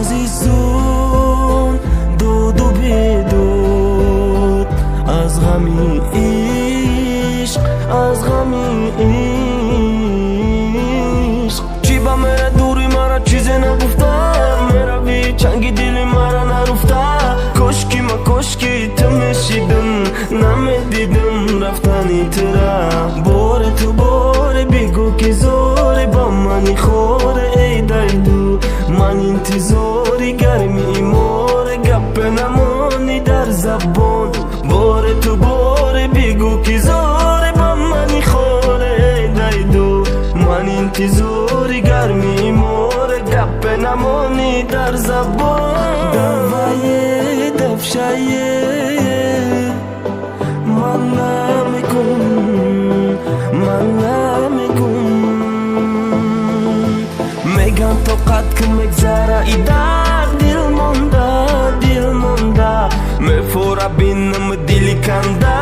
عزیزون دود و بیدود از غمی عشق، از غمی عشق. چی با میره دوری مرا چیزی نگفتم، میروی چنگی دلی مرا نرفتم. کشکی ما کشکی تو میشیدم نمیدیدم رفتنی ترا. بار تو بار بگو که زوری با منی خوره ای دیدو. من انتظاری گرمی مور گپ نمانی در زبان. بار تو بار بگو که زوری با منی خوره ای دیدو. من انتظاری گرمی مور گپ نمانی در زبان. دوای دفشایه من نمیگم، من نمیگم. میگن تو قد که مگذره ای در دل مونده، دل مونده. میفوره بینم دلی کنده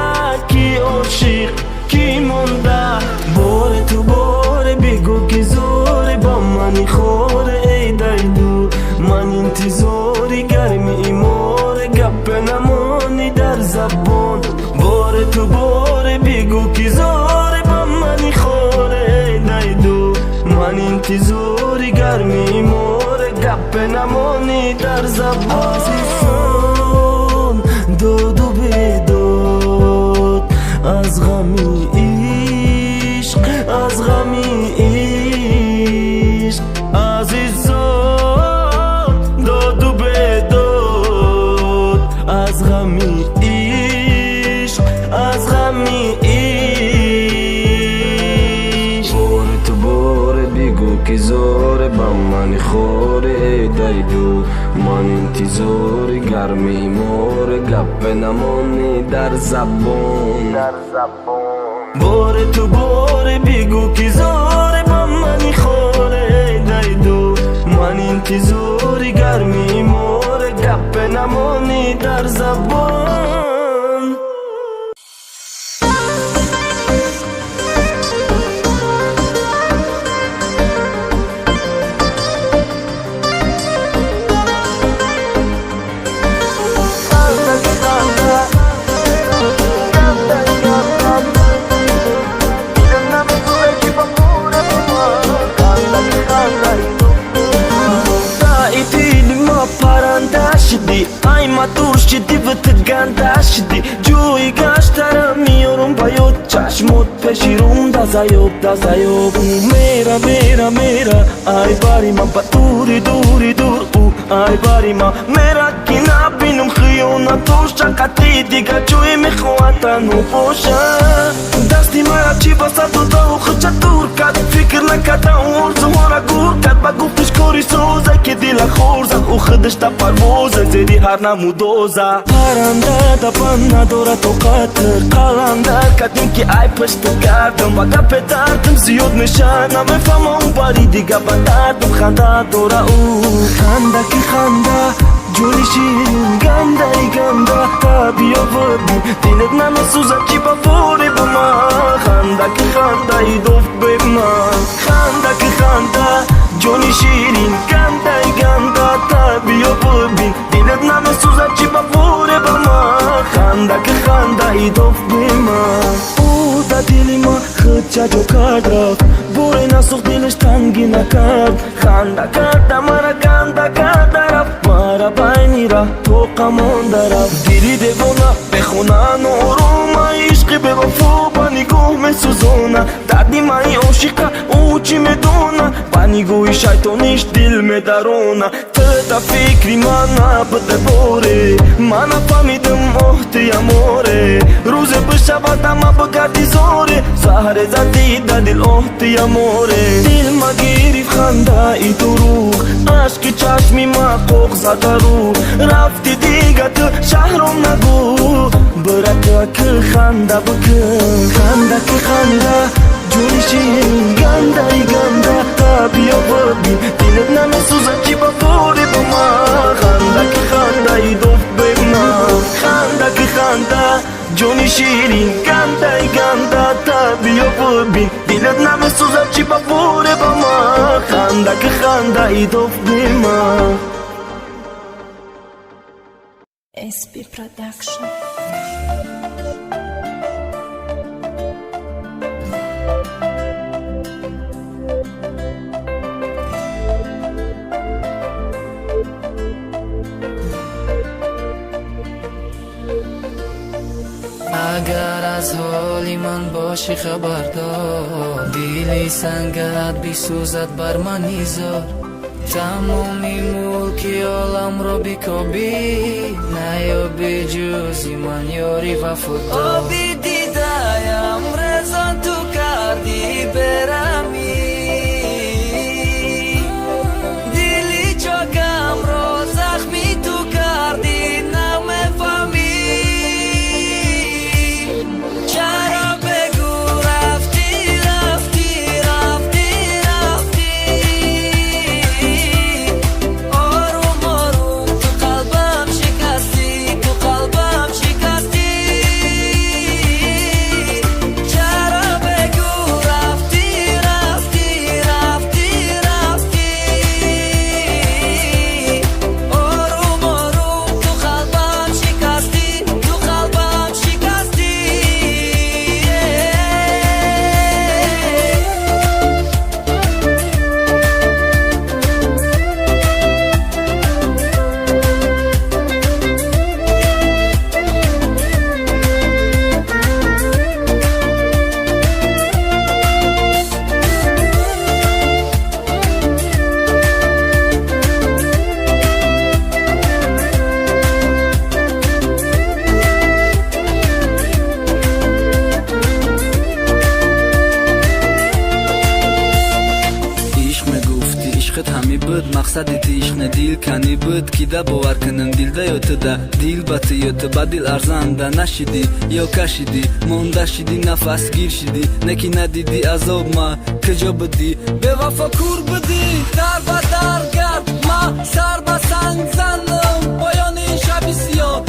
کی عاشق کی مونده. بار تو بار بگو که زوری با منی خوره ای دیدو. من انتظاری گرمی مور گپ نمانی در زبان. بار تو بار بگو که زوری با منی خوره ای دیدو. من انتظاری گرمی مور گپ نمانی در زبان. عزیزان دود و بیدود از غمی عشق، از غمی عشق. عزیزان دود و بیدود از غمی عشق، از غمی عشق. بار تو بار بگو که زور با من خوره دیدو. من انتظار گرمی مور گپ نمانی در زبان، در زبان. بار تو بار بگو که زور با من خوره دیدو. من انتظار گرمی مور گپ نمانی در زبان. ای مدور شدی و تگنده شدی. جوی گشترم میارم باید چشمت پشیرم دزایوب دزایوب. میرا میرا میرا ای باری من با دوری دوری دور او. ای باری من میرا که نبینم خیانتوش. چقدری دیگه جوی میخواتن و باشن. دستی مرا چی بسد و دو خچه دور کرد. فکر نکردم ورزها را گور کرد. با گفتش کاری سوزه که دل خور زد. او خودش تا پروازه زیدی هر نمودوزه. پرنده دبن نداره تو قطر قلندر کردیم که ای پشت کردم. و گپ دردم زیاد میشه نمیفهم اون باری دیگه با دردم خنده داره او. خنده که خنده جوری شیرین گنده ای گنده. تا بیا ببین دلت نمیسوزه چی با فوری با من. خنده که خنده ای دوف به من. خنده که خنده جونی شیرین گنده ای گنده. تا بیا ببین دلت نمیسوزه چی با فوری با من. خنده که خنده ای دوف به من. او دا دلی من خود جاجو کرد رفت. بوری نسوخ دلش تنگی نکرد. خنده کرده مرا گنده کرده رفت. مرا بینی را تو قمانده رفت. دیری دیوانه بخونن آروم عشقی به وفا با نگاه میسوزانه. دردی من عاشقه او چی میدونه. با نگاه شیطانیش دل میدرونه. تا فکری من نبوده باره. من نفهمیدم احتی اماره. روز بشود اما بگردی زاره. زهر زدی در دل احتی اماره. دل ما گیریف خنده ای دروغ. عشق چشمی ما قوق زده رو. رفتی دیگه تو شهرم نگو. برکه که خنده بکن. خنده که خنده جوری شیرین گنده ای گنده. تا بیا ببین دلت نمیسوزه چی با فوری با من. خنده که خنده ای دوف به من. خنده جونی شیرین گنده گنده تا بیا ببین دلت نمی سوزد چی ببوره با ما خنده که خنده ای دوف بیما SP Production. اگر از حالی من باشی خبردار دیلی سنگت بیسوزد بر من نیزار تمامی ملکی عالم را بیکابی نیابی جزی من یاری وفادار آبی دیدایم رزان تو کردی برمی دیلی چاکم را زخمی تو کردی نمیفهمی چرا بگو رفتی رفتی رفتی رفتی آروم آروم تو قلبم شکستی تو قلبم شکستی چرا بگو رفتی رفتی رفتی رفتی آروم آروم تو قلبم شکستی تو قلبم شکستی عشق میگفتی عشقت همی بود مقصدت عشق نه دیل کنی بود کی ده باور کنم دیل ده یا تو ده دیل باتی یا تو با دیل ارزنده نشیدی یا کشیدی مونده شدی نفس گیر شدی نکی ندیدی عذاب ما کجا بدی به وفا کور بدی در با در گرد ما سر با سنگ زنم پایان این شبی سیاه